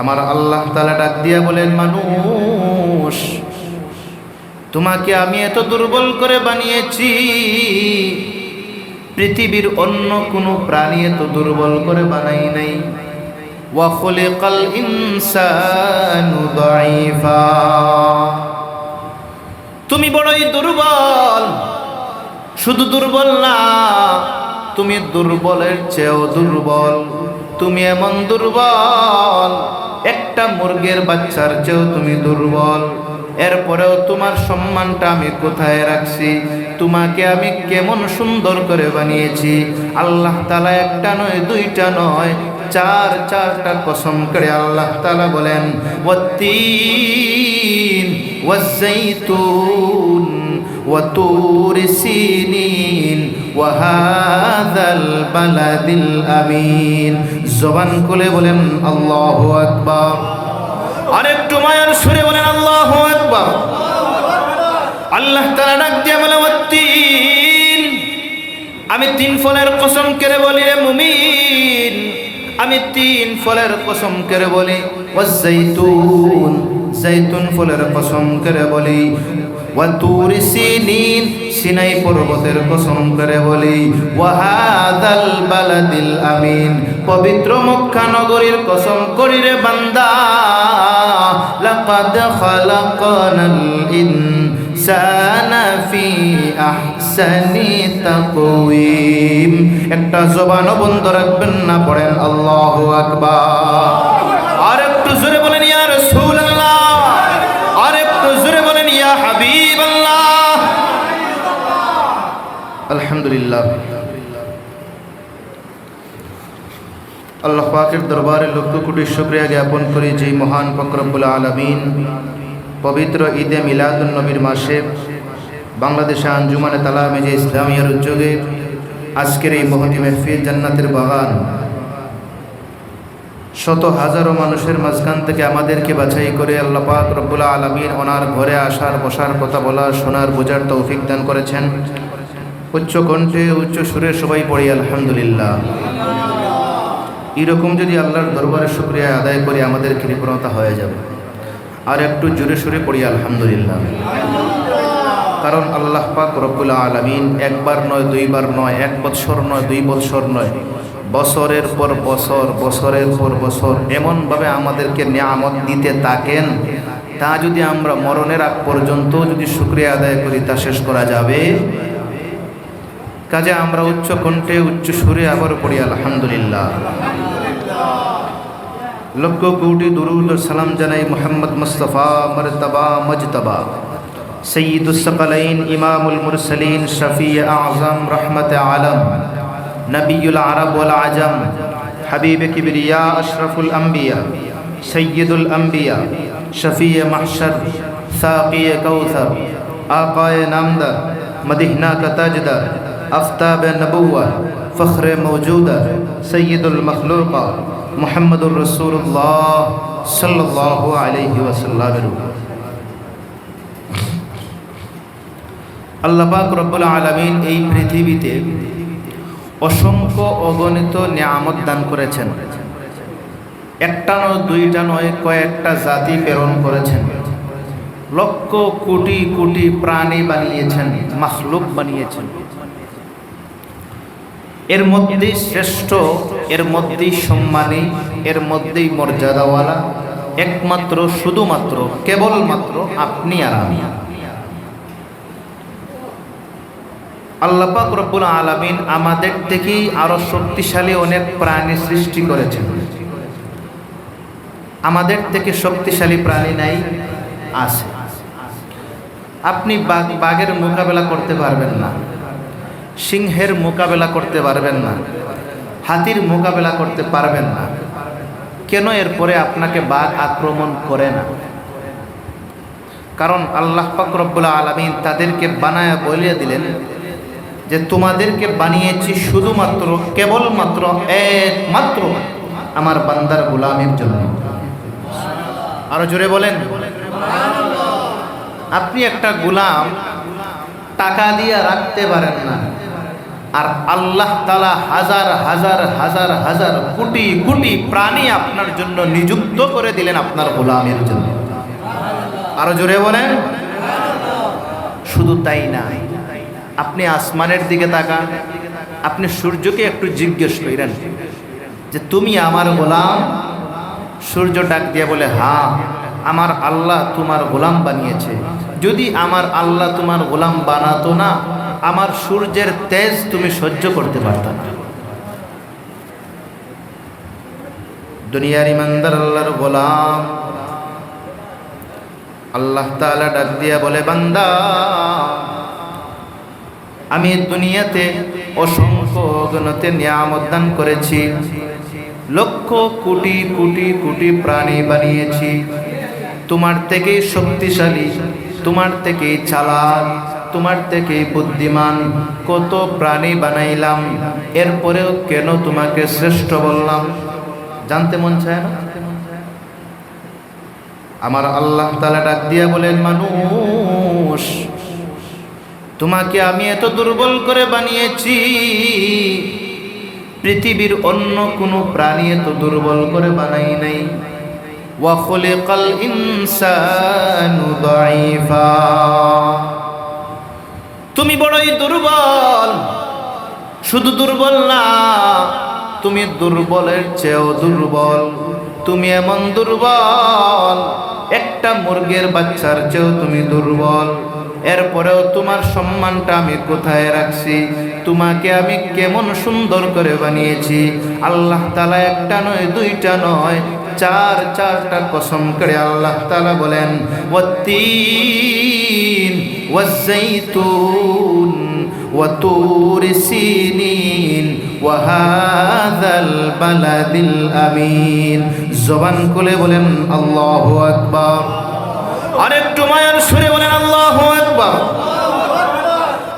আমার আল্লাহ তাআলা ডাক দিয়া বলেন, মানুষ, তোমাকে আমি এত দুর্বল করে বানিয়েছি, পৃথিবীর অন্য কোনো প্রাণী এত দুর্বল করে বানাই নাই। ওয়া খুলিকাল ইনসানু দাঈফা, তুমি বড়ই দুর্বল। শুধু দুর্বল না, তুমি দুর্বলের চেয়েও দুর্বল। তুমি এমন দুর্বল, একটা মুরগির বাচ্চার চেয়েও তুমি দুর্বল। এরপরেও তোমার সম্মানটা আমি কোথায় রাখছি? তোমাকে আমি কেমন সুন্দর করে বানিয়েছি। আল্লাহ তাআলা একটা নয়, দুইটা নয়, চারটা কসম করে আল্লাহ তাআলা বলেন, ওয়াত্তিন ওয়াজ্জাইতুন ওয়া তুরি সিনিন ওয়া হাযাল বালাদিল আমিন। জবান খুলে বলেন আল্লাহু আকবার। আরেকটু মায়ার সুরে বলেন আল্লাহু আকবার। আল্লাহ তাআলা ডাক দিয়ে বলে, ওয়াত্তিন, আমি 3 ফলের কসম করে বলি রে মুমিন, আমি 3 ফলের কসম করে বলি। ওয়াজ্জাইতুন, জাইতুন ফলের কসম করে বলি। ওয়া তুরি সিনিন, সিনাই পর্বতের কসম করে বলি। ওয়া হাযাল বালাদিল আমিন, পবিত্র মক্কা নগরীর কসম করি রে বান্দা। লাকাদ খালাকনাল ইনসানা ফি আহসানি তাকওয়িম। একটা জবানও বন্ধ রাখবেন না, পড়েন আল্লাহু আকবার। আর একটু জোরে বলেন ইয়া রাসূলুল্লাহ, আর একটু জোরে বলেন ইয়া হাবিবাল্লাহ। আলহামদুলিল্লাহ। আল্লাহ পাকের দরবারে লক্ষ কোটি শুকরিয়া জ্ঞাপন করি, যে মহান পাক রব্বুল আলামিন পবিত্র ঈদে মিলাদুন নবীর মাসে বাংলাদেশে আঞ্জুমানে তালামে যে ইসলামিয়ার উদ্যোগে আজকের এই মহতি মাহফিল জান্নাতের বাগান, শত হাজারো মানুষের মাঝখান থেকে আমাদেরকে বাছাই করে আল্লাহ পাক রব্বুল আলামিন ওনার ঘরে আসার, বসার, কথা বলা, শোনার, বোঝার তৌফিক দান করেছেন। উচ্চ কণ্ঠে, উচ্চ সুরে সবাই পড়ি আলহামদুলিল্লাহ। এরকম যদি আল্লাহর দরবারে শুকরিয়া আদায় করি, আমাদের কৃপণতা হয়ে যাবে। আর একটু জোরে সুরে পড়ি আলহামদুলিল্লাহ। কারণ আল্লাহ পাক রব্বুল আলামিন একবার নয়, দুইবার নয়, 1 বছর নয়, 2 বছর নয়, বছরের পর বছর, বছরের পর বছর এমনভাবে আমাদেরকে নিয়ামত দিতে থাকেন, তা যদি আমরা মরণের আগ পর্যন্ত যদি শুকরিয়া আদায় করি, তা শেষ করা যাবে? কাজে আমরা উচ্চ কণ্ঠে, উচ্চ সুরে আবার পড়ি আলহামদুলিল্লাহ। লক্ষ কোটি দুরূদ ও সালাম জানাই মুহাম্মদ মুস্তাফা মর্তবা মজতবা সৈয়দুস সাকালাইন ইমামুল মুরসালিন শফিয়ে আযম রহমতে আলম নবিয়ুল আরব ওয়াল আজম হাবিবে কিবরিয়া আশরাফুল আম্বিয়া সৈয়দুল আম্বিয়া শফিয়ে মাহশর সাকিয়ে কৌসর আকায়ে নামদার মদিনা কা তাজদার আফতাবে নবুওয়া ফখরে মৌজুদা সৈয়দুল মখলুকা মুহাম্মদুর রাসূলুল্লাহ সাল্লাল্লাহু আলাইহি ওয়াসাল্লাম। আল্লাহ পাক রব্বুল আলামিন এই পৃথিবীতে অসংখ্য অগণিত নিয়ামত দান করেছেন। একটা নয়, দুইটা নয়, কয়েকটা জাতি প্রেরণ করেছেন। লক্ষ কোটি কোটি প্রাণী বানিয়েছেন, মাখলুক বানিয়েছেন। এর মধ্যেই শ্রেষ্ঠ, এর মধ্যেই সম্মানী, এর মধ্যেই মর্যাদাওয়ালা একমাত্র, শুধুমাত্র, কেবলমাত্র আপনি আর আমি। আল্লাহ পাক রব্বুল আলামিন আমাদের থেকেই আরো শক্তিশালী অনেক প্রাণী সৃষ্টি করেছেন। আমাদের থেকে শক্তিশালী প্রাণী নাই? আছে। আপনি বাঘের মোকাবেলা করতে পারবেন না, সিংহের মোকাবেলা করতে পারবেন না, হাতির মোকাবেলা করতে পারবেন না। কেন? এরপরে আপনাকে বাঘ আক্রমণ করে না। কারণ আল্লাহ পাক রব্বুল আলামিন তাদেরকে বানায়া বলিয়ে দিলেন যে তোমাদেরকে বানিয়েছি শুধুমাত্র, কেবলমাত্র, একমাত্র আমার বান্দার গোলামের জন্য। আরো জোরে বলেন। আপনি একটা গোলাম টাকা দিয়ে রাখতে পারেন না, আর আল্লাহ তাআলা হাজার হাজার হাজার হাজার কোটি কোটি প্রাণী আপনার জন্য নিযুক্ত করে দিলেন আপনার গোলামের জন্য। আরো জোরে বলেন। শুধু তাই না, আপনি আসমানের দিকে তাকান, আপনি সূর্যকে একটু জিজ্ঞেস করেন যে তুমি আমার গোলাম? সূর্য ডাক দিয়ে বলে, হ্যাঁ আমার আল্লাহ তোমার গোলাম বানিয়েছে। যদি আমার আল্লাহ তোমার গোলাম বানাতো না, আমার সূর্যের তেজ তুমি সহ্য করতে পারত না। দুনিয়ার ইমানদার আল্লাহর গোলাম, আল্লাহ তাআলা ডাক দিয়া বলে, বান্দা আমি দুনিয়াতে অসংখ্য অগণিত নিয়ামত দান করেছি, লক্ষ কোটি কোটি কোটি প্রাণী বানিয়েছি, তোমার থেকেই শক্তিশালী, তোমার থেকেই চালাক, তোমার থেকেই বুদ্ধিমান কত প্রাণী বানাইলাম, এরপরেও কেন তোমাকে শ্রেষ্ঠ বললাম? জানতে মন চায় না? আমার আল্লাহ তাআলা ডাক দিয়া বলেন, মানুষ তোমাকে আমি এত দুর্বল করে বানিয়েছি, পৃথিবীর অন্য কোনো প্রাণী এত দুর্বল করে বানাই নাই। ওয়া খুলিকাল ইনসানু দাঈফা, তুমি বড়ই দুর্বল। শুধু দুর্বল না, তুমি দুর্বলের চেয়েও দুর্বল। তুমি এমন দুর্বল, একটা মুরগির বাচ্চার চেয়েও তুমি দুর্বল। এরপরেও তোমার সম্মানটা আমি কোথায় রাখছি? তোমাকে আমি কেমন সুন্দর করে বানিয়েছি। আল্লাহ তাআলা একটা নয়, দুইটা নয়, চারটা কসম করে আল্লাহ তাআলা বলেন, ওয়াত্তিন ওয়াজ্জাইতুন ওয়া তুরি সিনিন ওয়া হাযাল বালাদিল আমিন। জবান খুলে বলেন আল্লাহু আকবার। আরেকটু মায়ার সুরে বলেন আল্লাহু আকবার।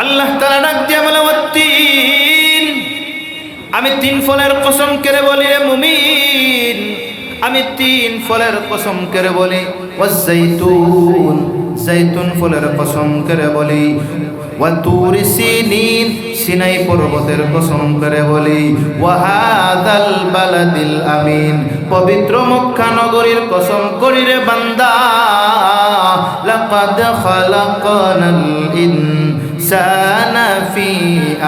আল্লাহ তাআলা ডাক দিয়ে বলে, ওয়াত্তিন, আমি 3 ফলের কসম করে বলি রে মুমিন, আমি 3 ফলের কসম করে বলি। ওয়াজ্জাইতুন, জাইতুন ফলের কসম করে বলি। ওয়া তুরি সিনিন, সিনাই পর্বতের কসম করে বলি। ওয়া হাযাল বালাদিল আমিন, পবিত্র মক্কা নগরীর কসম করি রে বান্দা। লাকাদ খালাকানাল ইনসানা ফি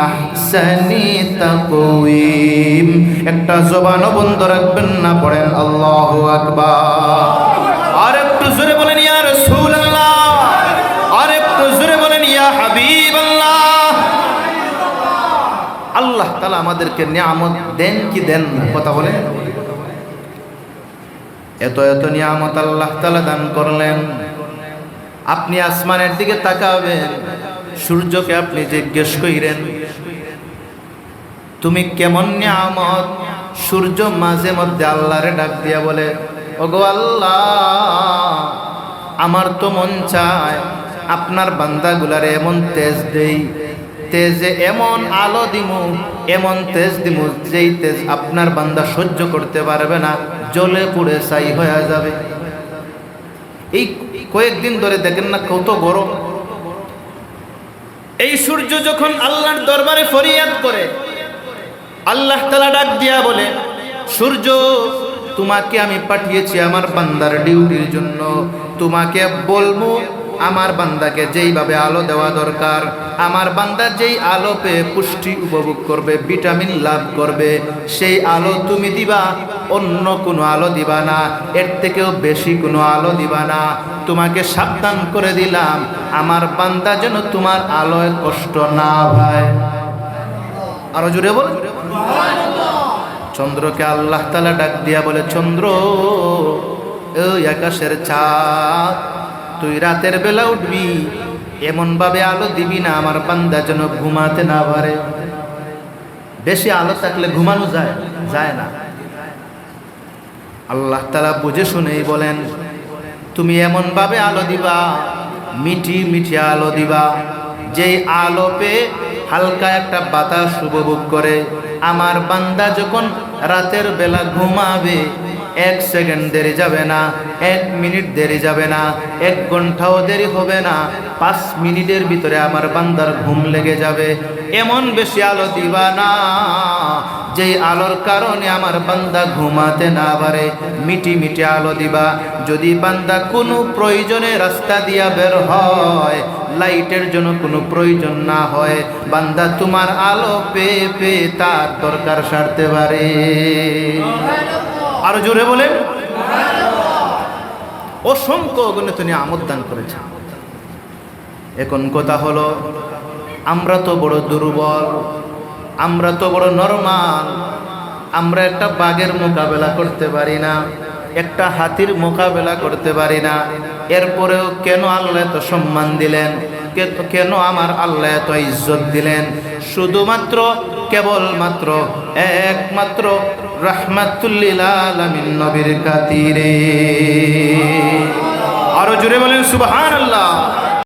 আহসানি তাকওয়িম। একটা জবানও বন্ধ রাখবেন না, পড়েন আল্লাহু আকবার। আর একটু জোরে বলেন ইয়া রাসূলুল্লাহ, আর একটু জোরে বলেন ইয়া হাবিবাল্লাহ। আল্লাহ তাআলা আমাদেরকে নিয়ামত দেন কি দেন না? কথা বলেন। এত এত নিয়ামত আল্লাহ তাআলা দান করলেন। আপনি আসমানের দিকে তাকাবেন, সূর্যকে আপনি জিজ্ঞেস কইরেন তুমি কেমন নিয়ামত? সূর্য মাঝে মধ্যে আল্লাহরে ডাক দিয়া বলে, ওগো আল্লাহ, আমার তো মন চায় আপনার বান্দাগুলারে এমন তেজ দেই, তেজে এমন আলো দিমু, এমন তেজ দিমু, যেই তেজ আপনার বান্দা সহ্য করতে পারবে না, জ্বলে পুড়ে ছাই হয়ে যাবে। এই কয়েকদিন ধরে দেখেন না কত গরম। এই সূর্য যখন আল্লাহর দরবারে ফরিয়াদ করে, আল্লাহ তাআলা ডাক দিয়া বলে, সূর্য, তোমাকে আমি পাঠিয়েছি আমার বান্দার ডিউটির জন্য। তোমাকে বলবো আমার বান্দাকে যেইভাবে আলো দেওয়া দরকার, আমার বান্দা যেই আলো পেয়ে পুষ্টি উপভোগ করবে, ভিটামিন লাভ করবে, সেই আলো তুমি দিবা, অন্য কোনো আলো দিবা না, এর থেকেও বেশি কোনো আলো দিবা না। তোমাকে সাবধান করে দিলাম, আমার বান্দা যেন তোমার আলোয় কষ্ট না হয়। আরো জোরে বল। চন্দ্রকে আল্লাহ তাআলা ডাক দিয়া বলে, চন্দ্র, ওই আকাশের চাঁদ, তুই রাতের বেলা উঠবি, এমন ভাবে আলো দিবি না আমার বান্দা যেন ঘুমাতে না পারে। বেশি আলো থাকলে ঘুমানো যায়? যায় না। আল্লাহ তাআলা বুঝে শুনেই বলেন, তুমি এমন ভাবে আলো দিবা, মিঠি মিঠি আলো দিবা, যেই আলো পেয়ে হালকা একটা বাতাস উপভোগ করে আমার বান্দা যখন রাতের বেলা ঘুমাবে, এক সেকেন্ড দেরি যাবে না, 1 মিনিট দেরি যাবে না, 1 ঘন্টাও দেরি হবে না, 5 মিনিটের ভিতরে আমার বান্দার ঘুম লেগে যাবে। এমন বেশি আলো দিবা না যেই আলোর কারণে আমার বান্দা ঘুমাতে না পারে। মিটি মিটি আলো দিবা। যদি বান্দা কোনো প্রয়োজনে রাস্তা দিয়া বের হয়, লাইটের জন্য কোনো প্রয়োজন না হয়, বান্দা তোমার আলো পেয়ে পেয়ে তার দরকার সারতে পারে। আরো জোরে বলেন। অসংখ্য গণিত নিয়ে আমোদ দান করেছে। এখন কথা হলো, আমরা তো বড় দুর্বল, আমরা তো বড় নরমাল, আমরা একটা বাঘের মোকাবেলা করতে পারি না, একটা হাতির মোকাবেলা করতে পারি না। এরপরেও কেন আল্লাহ এত সম্মান দিলেন, কেন আমার আল্লাহ এত ইজ্জত দিলেন? শুধুমাত্র কেবলমাত্র একমাত্র রাহমাতুল লিল আলামিন নবীর খাতিরে। আরো জোরে বলেন সুবহানাল্লাহ।